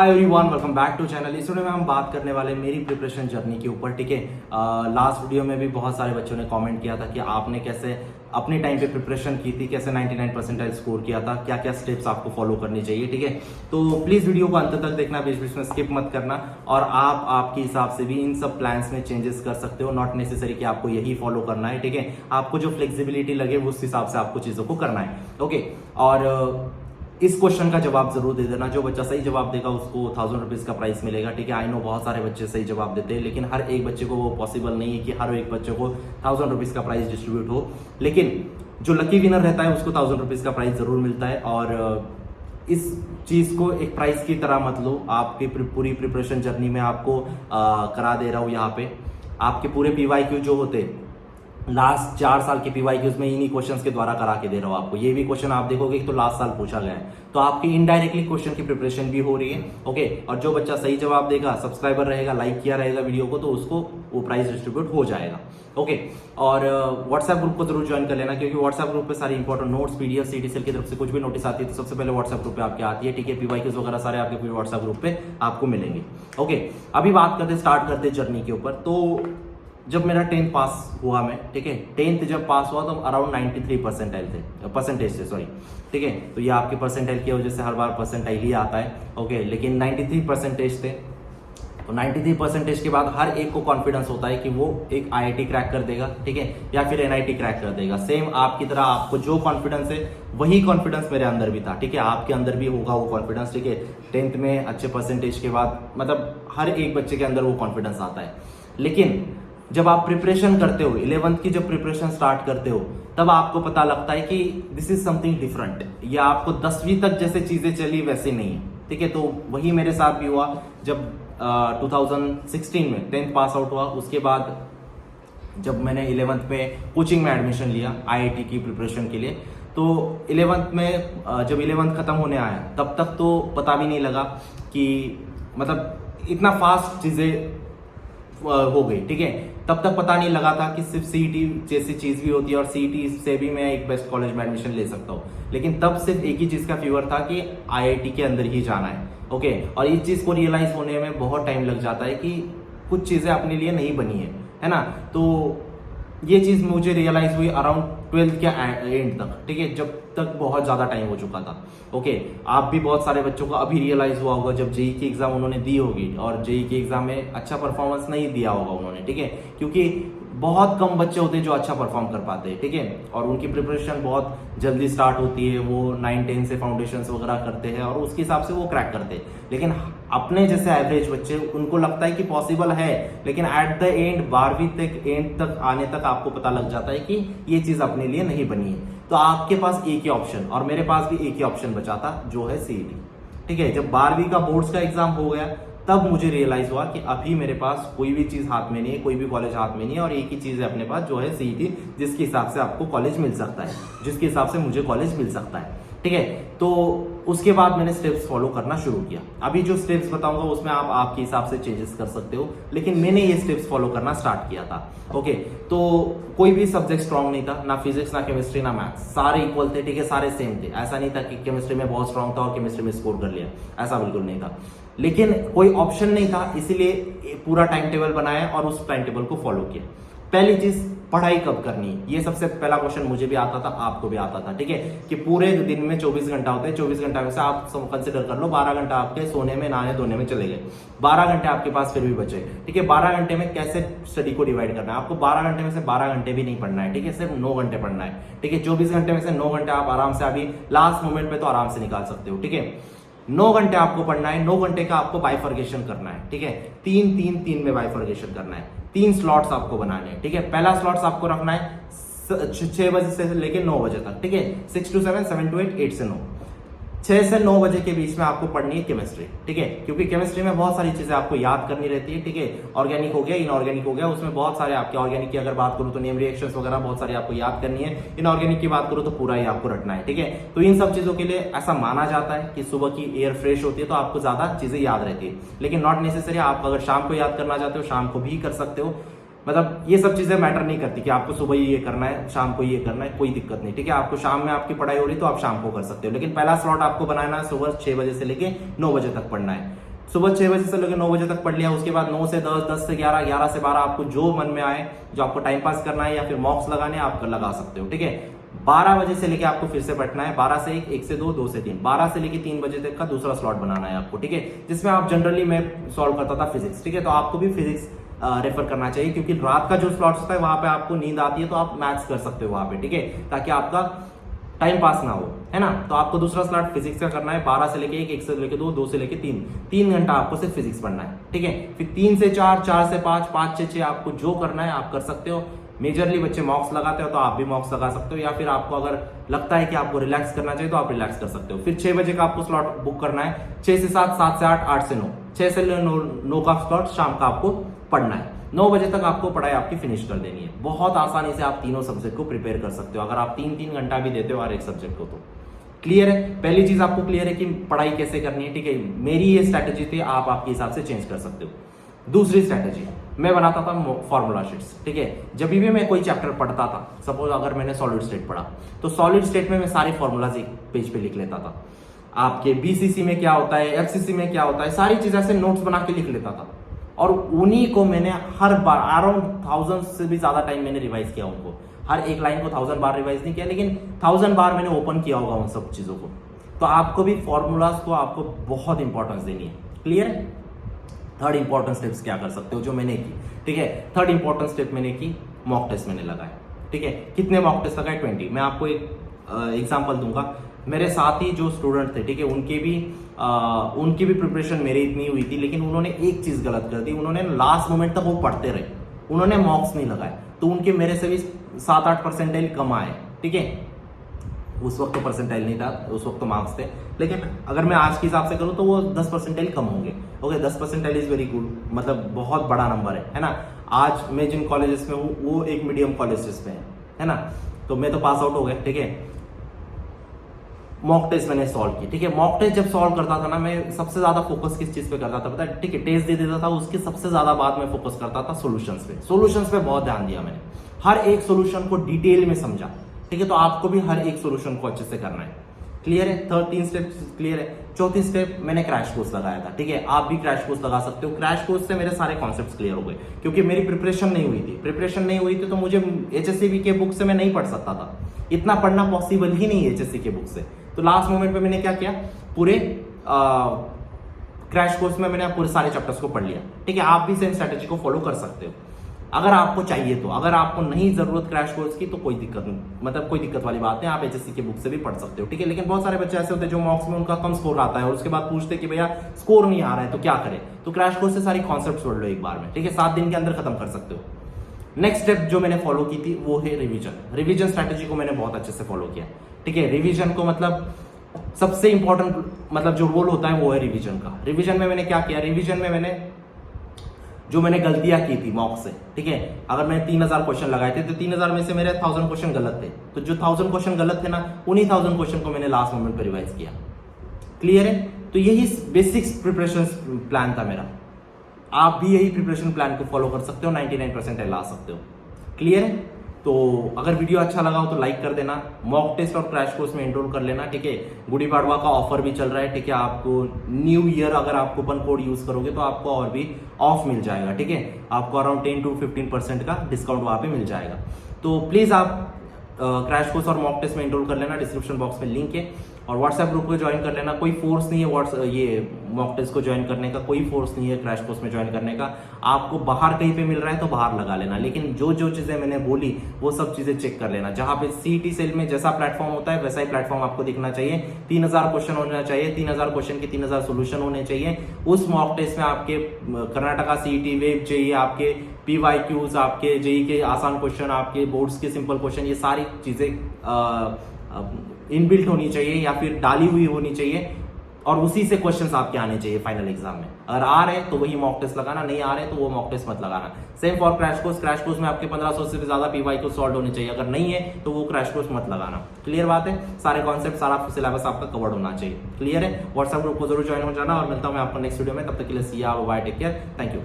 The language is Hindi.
Hi everyone, welcome back to channel. इस वीडियो में हम बात करने वाले मेरी प्रिपरेशन जर्नी के ऊपर। ठीक है, लास्ट वीडियो में भी बहुत सारे बच्चों ने कमेंट किया था कि आपने कैसे अपने टाइम पे प्रिपरेशन की थी, कैसे 99 परसेंटाइल स्कोर किया था, क्या क्या स्टेप्स आपको फॉलो करनी चाहिए। ठीक है, तो प्लीज़ वीडियो को अंत तक देखना, बीच बीच में स्किप मत करना। और आप आपके हिसाब से भी इन सब प्लान्स में चेंजेस कर सकते हो, नॉट नेसेसरी कि आपको यही फॉलो करना है। ठीक है, आपको जो फ्लेक्सिबिलिटी लगे उस हिसाब से आपको चीज़ों को करना है। ओके, और इस क्वेश्चन का जवाब जरूर दे देना। जो बच्चा सही जवाब देगा उसको 1000 रुपीज का प्राइस मिलेगा। ठीक है, आई नो बहुत सारे बच्चे सही जवाब देते हैं, लेकिन हर एक बच्चे को वो पॉसिबल नहीं है कि हर एक बच्चे को 1000 रुपीज का प्राइस डिस्ट्रीब्यूट हो। लेकिन जो लकी विनर रहता है उसको 1000 रुपीज का प्राइस जरूर मिलता है। और इस चीज को एक प्राइस की तरह मत लो। आपकी पूरी प्रिपरेशन जर्नी में आपको करा दे रहा हूँ। यहाँ पे आपके पूरे PYQ जो होते लास्ट 4 साल के PYQs में इन्हीं क्वेश्चंस के द्वारा करा के दे रहा हूँ आपको। ये भी क्वेश्चन आप देखोगे तो लास्ट साल पूछा गया है, तो आपकी इनडायरेक्टली क्वेश्चन की प्रिपरेशन भी हो रही है। ओके, और जो बच्चा सही जवाब देगा, सब्सक्राइबर रहेगा, लाइक किया रहेगा वीडियो को, तो उसको वो प्राइस डिस्ट्रीब्यूट हो जाएगा। ओके, और व्हाट्सएप ग्रुप को जरूर ज्वाइन कर लेना, क्योंकि व्हाट्सएप ग्रुप पे सारी इंपॉर्टेंट नोट्स, PDF, CTCL की तरफ से कुछ भी नोटिस आती है तो सबसे पहले व्हाट्सएप ग्रुप पे आपके आती है। ठीक है, PYQs वगैरह सारे आपके पूरे व्हाट्सएप ग्रुप पे आपको मिलेंगे। ओके, अभी बात करते स्टार्ट करते जर्नी के ऊपर। तो जब मेरा 10th पास हुआ मैं, ठीक है, 10th जब पास हुआ तो अराउंड 93 परसेंटेज थे, सॉरी। ठीक है, तो ये आपके परसेंटाइल की वजह से हर बार परसेंटाइल ही आता है। ओके, लेकिन 93 परसेंटेज थे। तो 93 परसेंटेज के बाद हर एक को कॉन्फिडेंस होता है कि वो एक IIT क्रैक कर देगा, ठीक है, या फिर NIT क्रैक कर देगा। सेम आपकी तरह आपको जो कॉन्फिडेंस है वही कॉन्फिडेंस मेरे अंदर भी था। ठीक है, आपके अंदर भी होगा वो कॉन्फिडेंस। ठीक है, 10th में अच्छे परसेंटेज के बाद मतलब हर एक बच्चे के अंदर वो कॉन्फिडेंस आता है। लेकिन जब आप प्रिपरेशन करते हो, 11th की जब प्रिपरेशन स्टार्ट करते हो, तब आपको पता लगता है कि दिस इज समथिंग डिफरेंट। या आपको 10वीं तक जैसे चीजें चली वैसे नहीं है। ठीक है, तो वही मेरे साथ भी हुआ जब 2016 में 10th पास आउट हुआ। उसके बाद जब मैंने 11th में कोचिंग में एडमिशन लिया IIT की प्रिपरेशन के लिए, तो 11th में जब 11th खत्म होने आया तब तक तो पता भी नहीं लगा कि मतलब इतना फास्ट चीजें हो गई। ठीक है, तब तक पता नहीं लगा था कि सिर्फ CET जैसी चीज भी होती है और CET से भी मैं एक बेस्ट कॉलेज में एडमिशन ले सकता हूँ। लेकिन तब सिर्फ एक ही चीज का फीवर था कि IIT के अंदर ही जाना है। ओके, और इस चीज को रियलाइज होने में बहुत टाइम लग जाता है कि कुछ चीजें अपने लिए नहीं बनी है ना। तो ये चीज मुझे रियलाइज हुई अराउंड 12th के एंड तक। ठीक है, जब तक बहुत ज्यादा टाइम हो चुका था। ओके, आप भी बहुत सारे बच्चों को अभी रियलाइज हुआ होगा जब JEE की एग्जाम उन्होंने दी होगी और JEE की एग्जाम में अच्छा परफॉर्मेंस नहीं दिया होगा उन्होंने। ठीक है, क्योंकि बहुत कम बच्चे होते हैं जो अच्छा परफॉर्म कर पाते हैं। ठीक है, और उनकी प्रिपरेशन बहुत जल्दी स्टार्ट होती है, वो 9-10 से फाउंडेशंस वगैरह करते हैं और उसके हिसाब से वो क्रैक करते हैं। लेकिन अपने जैसे एवरेज बच्चे, उनको लगता है कि पॉसिबल है, लेकिन एट द एंड 12वीं तक एंड तक आने तक आपको पता लग जाता है कि ये चीज अपने लिए नहीं बनी है। तो आपके पास एक ही ऑप्शन, और मेरे पास भी एक ही ऑप्शन बचा था, जो है CET। ठीक है, जब 12वीं का बोर्ड्स का एग्जाम हो गया तब मुझे रियलाइज हुआ कि अभी मेरे पास कोई भी चीज हाथ में नहीं है, कोई भी कॉलेज हाथ में नहीं है, और एक ही चीज है अपने पास, जो है CET, जिसके हिसाब से आपको कॉलेज मिल सकता है, जिसके हिसाब से मुझे कॉलेज मिल सकता है। ठीक है, तो उसके बाद मैंने स्टेप्स फॉलो करना शुरू किया। अभी जो स्टेप्स बताऊंगा उसमें आप आपके हिसाब से चेंजेस कर सकते हो, लेकिन मैंने ये स्टेप्स फॉलो करना स्टार्ट किया था। ओके, तो कोई भी सब्जेक्ट स्ट्रांग नहीं था, ना फिजिक्स, ना केमिस्ट्री, ना मैथ्स, सारे इक्वल थे। ठीक है, सारे सेम थे। ऐसा नहीं था कि केमिस्ट्री में बहुत स्ट्रांग था और केमिस्ट्री में स्कोर कर लिया, ऐसा बिल्कुल नहीं था। लेकिन कोई ऑप्शन नहीं था, इसीलिए पूरा टाइम टेबल बनाया और उस टाइम टेबल को फॉलो किया। पहली चीज, पढ़ाई कब करनी है, ये सबसे पहला क्वेश्चन मुझे भी आता था, आपको भी आता था। ठीक है, कि पूरे दिन में 24 घंटा होते हैं, 24 घंटा में से आप कंसिडर कर लो 12 घंटा आपके सोने में, नहाने धोने में चले गए, 12 घंटे आपके पास फिर भी बचे। ठीक है, 12 घंटे में कैसे स्टडी को डिवाइड करना है। आपको 12 घंटे में से 12 घंटे भी नहीं पढ़ना है। ठीक है, सिर्फ 9 घंटे पढ़ना है। ठीक है, 24 घंटे में से 9 घंटे आप आराम से अभी लास्ट मोमेंट पे तो आराम से निकाल सकते हो। ठीक है, 9 घंटे आपको पढ़ना है, 9 घंटे का आपको बाइफर्केशन करना है। ठीक है, 3-3-3 में बाइफर्केशन करना है। 3 स्लॉट्स आपको बनाने हैं। ठीक है, पहला स्लॉट्स आपको रखना है 6 बजे से लेकर 9 बजे तक। ठीक है, 6 to 7, 7 to 8, 8 से 9, 6 से 9 बजे के बीच में आपको पढ़नी है केमिस्ट्री। ठीक है, क्योंकि केमिस्ट्री में बहुत सारी चीजें आपको याद करनी रहती है। ठीक है, ऑर्गेनिक हो गया, इनऑर्गेनिक हो गया, उसमें बहुत सारे आपके, ऑर्गेनिक की अगर बात करूं तो नेम रिएक्शंस वगैरह बहुत सारी आपको याद करनी है। इनऑर्गेनिक की बात करूं तो पूरा ही आपको रटना है। ठीक है, तो इन सब चीजों के लिए ऐसा माना जाता है कि सुबह की एयर फ्रेश होती है तो आपको ज्यादा चीजें याद रहती है। लेकिन नॉट नेसेसरी, आप अगर शाम को याद करना चाहते हो शाम को भी कर सकते हो। मतलब ये सब चीजें मैटर नहीं करती कि आपको सुबह ये करना है, शाम को ये करना है, कोई दिक्कत नहीं। ठीक है, आपको शाम में आपकी पढ़ाई हो रही तो आप शाम को कर सकते हो, लेकिन पहला स्लॉट आपको बनाना है सुबह 6 बजे से लेके 9 बजे तक पढ़ना है। सुबह 6 बजे से लेकर 9 बजे तक पढ़ लिया, उसके बाद 9 से 10, 10 से 11, 11 से 12 आपको जो मन में आए, जो आपको टाइम पास करना है या फिर मॉक्स लगाने आप लगा सकते हो, ठीक है। 12 बजे से लेके आपको फिर से पढ़ना है, 12 से 1, 1 से 2, 2 से 3, 12 से लेके 3 बजे तक का दूसरा स्लॉट बनाना है आपको, ठीक है, जिसमें आप जनरली मैं सॉल्व करता था फिजिक्स, ठीक है। तो आपको भी फिजिक्स रेफर करना चाहिए, क्योंकि रात का जो स्लॉट होता है वहां पे आपको नींद आती है, तो आप मैथ्स कर सकते हो वहां पे, ठीक है, ताकि आपका टाइम पास ना हो, है ना। तो आपको दूसरा स्लॉट फिजिक्स का करना है, 12 से लेके 1, 1 से लेके 2, 2 से लेके 3, 3 घंटा आपको सिर्फ फिजिक्स पढ़ना है, ठीक है। फिर 3 से 4, 4 से 5, 5 से 6 आपको जो करना है आप कर सकते हो। मेजरली बच्चे मॉक्स लगाते हो तो आप भी मॉक्स लगा सकते हो, या फिर आपको अगर लगता है कि आपको रिलैक्स करना चाहिए तो आप रिलैक्स कर सकते हो। फिर 6 बजे का आपको स्लॉट बुक करना है, 6 से 7, 7 से 8, 8 से 9, 6 से 9 का स्लॉट शाम का आपको पढ़ना है। 9 बजे तक आपको पढ़ाई आपकी फिनिश कर देनी है। बहुत आसानी से आप तीनों सब्जेक्ट को प्रिपेयर कर सकते हो, अगर आप 3-3 घंटा भी देते हो हर एक सब्जेक्ट को। तो क्लियर है, पहली चीज आपको क्लियर है कि पढ़ाई कैसे करनी है, ठीक है। मेरी ये स्ट्रैटेजी थी, आप आपके हिसाब से चेंज कर सकते हो। दूसरी स्ट्रैटेजी, मैं बनाता था फॉर्मूला शीट्स, ठीक है। जब भी मैं कोई चैप्टर पढ़ता था, सपोज अगर मैंने सॉलिड स्टेट पढ़ा, तो सॉलिड स्टेट में मैं सारे फॉर्मूलाज एक पेज पे लिख लेता था। आपके बीसीसी में क्या होता है, एफसीसी में क्या होता है, सारी चीजें ऐसे नोट्स बना के लिख लेता था, और उन्हीं को मैंने हर बार अराउंड 1000 से भी ज्यादा टाइम मैंने रिवाइज किया उनको। हर एक लाइन को 1000 बार रिवाइज नहीं किया, लेकिन 1000 बार मैंने ओपन किया होगा उन सब चीजों को। तो आपको भी फॉर्मूलाज को आपको बहुत इंपॉर्टेंस देनी है, क्लियर है। थर्ड इंपॉर्टेंट स्टेप्स क्या कर सकते हो, जो मैंने की, ठीक है। थर्ड इंपॉर्टेंट स्टेप मैंने की, मॉक टेस्ट मैंने लगाए, ठीक है। कितने मॉक टेस्ट लगाए? 20। मैं आपको एक एग्जांपल दूंगा। मेरे साथ ही जो स्टूडेंट थे, ठीक है, उनकी भी प्रिपरेशन मेरी इतनी हुई थी, लेकिन उन्होंने एक चीज गलत कर दी, उन्होंने लास्ट मोमेंट तक वो पढ़ते रहे, उन्होंने मॉक्स नहीं लगाए, तो उनके मेरे से भी 7-8 परसेंटाइल कम आए, ठीक है। उस वक्त तो परसेंटाइल नहीं था, उस वक्त तो मार्क्स थे, लेकिन अगर मैं आज के हिसाब से करूं तो वो 10 परसेंटाइल कम होंगे। Okay, 10 percentile is very good, मतलब बहुत बड़ा नंबर है ना। आज मैं जिन कॉलेजेस में हूँ वो एक मीडियम कॉलेजेस में है ना, तो मैं तो पास आउट हो गया, ठीक है। मॉक टेस्ट मैंने सॉल्व की, ठीक है। मॉक टेस्ट जब सॉल्व करता था ना, मैं सबसे ज्यादा फोकस किस चीज पे करता था पता है, ठीक है, टेस्ट दे देता था, उसके सबसे ज्यादा बाद में फोकस करता था सॉल्यूशंस पे। सॉल्यूशंस पे बहुत ध्यान दिया मैंने, हर एक सॉल्यूशन को डिटेल में समझा, ठीक है। तो आपको भी हर एक सॉल्यूशन को अच्छे से करना है, क्लियर है। 3 स्टेप क्लियर है। चौथी स्टेप, मैंने क्रैश कोर्स लगाया था, ठीक है। आप भी क्रैश कोर्स लगा सकते हो। क्रैश कोर्स से मेरे सारे कॉन्सेप्ट्स क्लियर हो गए, क्योंकि मेरी प्रिपरेशन नहीं हुई थी, तो मुझे एचएससी के बुक से मैं नहीं पढ़ सकता था, इतना पढ़ना पॉसिबल ही नहीं है एचएससी के बुक से। तो लास्ट मोमेंट पे मैंने क्या किया, पूरे क्रैश कोर्स में मैंने पूरे सारे चैप्टर्स को पढ़ लिया, ठीक है। आप भी सेम स्ट्रेटेजी को फॉलो कर सकते हो अगर आपको चाहिए तो। अगर आपको नहीं जरूरत क्रैश कोर्स की तो कोई दिक्कत नहीं, मतलब कोई दिक्कत वाली बात नहीं, आप एचएससी के बुक से भी पढ़ सकते हो, ठीक है। लेकिन बहुत सारे बच्चे ऐसे होते हैं जो मॉक्स में उनका कम स्कोर आता है और उसके बाद पूछते हैं कि भैया स्कोर नहीं आ रहा है तो क्या करें, तो क्रैश कोर्स से सारी कॉन्सेप्ट पढ़ लो एक बार में, ठीक है। 7 दिन के अंदर खत्म कर सकते हो। नेक्स्ट स्टेप जो मैंने फॉलो की थी वो है रिवीजन स्ट्रैटेजी को मैंने बहुत अच्छे से फॉलो किया, ठीक है। रिवीजन को मतलब सबसे इंपॉर्टेंट मतलब जो रोल होता है वो है रिवीजन का। रिवीजन में मैंने क्या किया, रिवीजन में मैंने गलतियां की थी मॉक से, ठीक है। अगर मैंने 3000 क्वेश्चन लगाए थे तो 3000 में से मेरे 1000 क्वेश्चन गलत थे, तो जो 1000 क्वेश्चन गलत थे ना, उन्हीं 1000 क्वेश्चन को मैंने लास्ट मोमेंट पर रिवाइज किया, क्लियर है। तो यही बेसिक्स प्रिपरेशन प्लान था मेरा। आप भी यही प्रिपरेशन प्लान को फॉलो कर सकते हो, 99% ला सकते हो, क्लियर है। तो अगर वीडियो अच्छा लगा हो तो लाइक कर देना, मॉक टेस्ट और क्रैश कोर्स में एनरोल कर लेना, ठीक है। गुड़ी पाड़वा का ऑफर भी चल रहा है, ठीक है। आपको न्यू ईयर अगर आप कूपन कोड यूज करोगे तो आपको और भी ऑफ मिल जाएगा, ठीक है। आपको अराउंड 10 to 15% का डिस्काउंट वहां पे मिल जाएगा। तो प्लीज आप क्रैश कोर्स और मॉक टेस्ट में एनरोल कर लेना, डिस्क्रिप्शन बॉक्स में लिंक है, और व्हाट्सएप ग्रुप को ज्वाइन कर लेना। कोई फोर्स नहीं है ये मॉक टेस्ट को ज्वाइन करने का, कोई फोर्स नहीं है क्रैश कोर्स में ज्वाइन करने का। आपको बाहर कहीं पे मिल रहा है तो बाहर लगा लेना, लेकिन जो चीजें मैंने बोली वो सब चीजें चेक कर लेना। जहां पे सीईटी सेल में जैसा प्लेटफॉर्म होता है वैसा ही प्लेटफॉर्म आपको दिखना चाहिए। 3000 क्वेश्चन होना चाहिए, 3000 क्वेश्चन के 3000 सोल्यूशन होने चाहिए। उस मॉक टेस्ट में आपके कर्नाटका सीईटी, वेब जेईई, आपके पीवाईक्यूज, आपके जेईई के आसान क्वेश्चन, आपके बोर्ड्स के सिंपल क्वेश्चन, ये सारी चीजें इनबिल्ट होनी चाहिए या फिर डाली हुई होनी चाहिए, और उसी से क्वेश्चंस आपके आने चाहिए फाइनल एग्जाम में। अगर आ रहे तो वही मॉक टेस्ट लगाना, नहीं आ रहे तो वो मॉक टेस्ट मत लगाना। सेम फॉर क्रैश कोर्स में आपके 1500 से भी ज्यादा पीवाई को सॉल्व होने चाहिए, अगर नहीं है तो वो क्रैश कोर्स मत लगाना। क्लियर बात है, सारे कॉन्सेप्ट, सारा सिलेबस आपका कवर्ड होना चाहिए, क्लियर है। व्हाट्सएप ग्रुप को जरूर ज्वाइन हो जाना, और मिलता हूं मैं आपको नेक्स्ट वीडियो में, तब तक के लिए see you, bye, take care, thank you.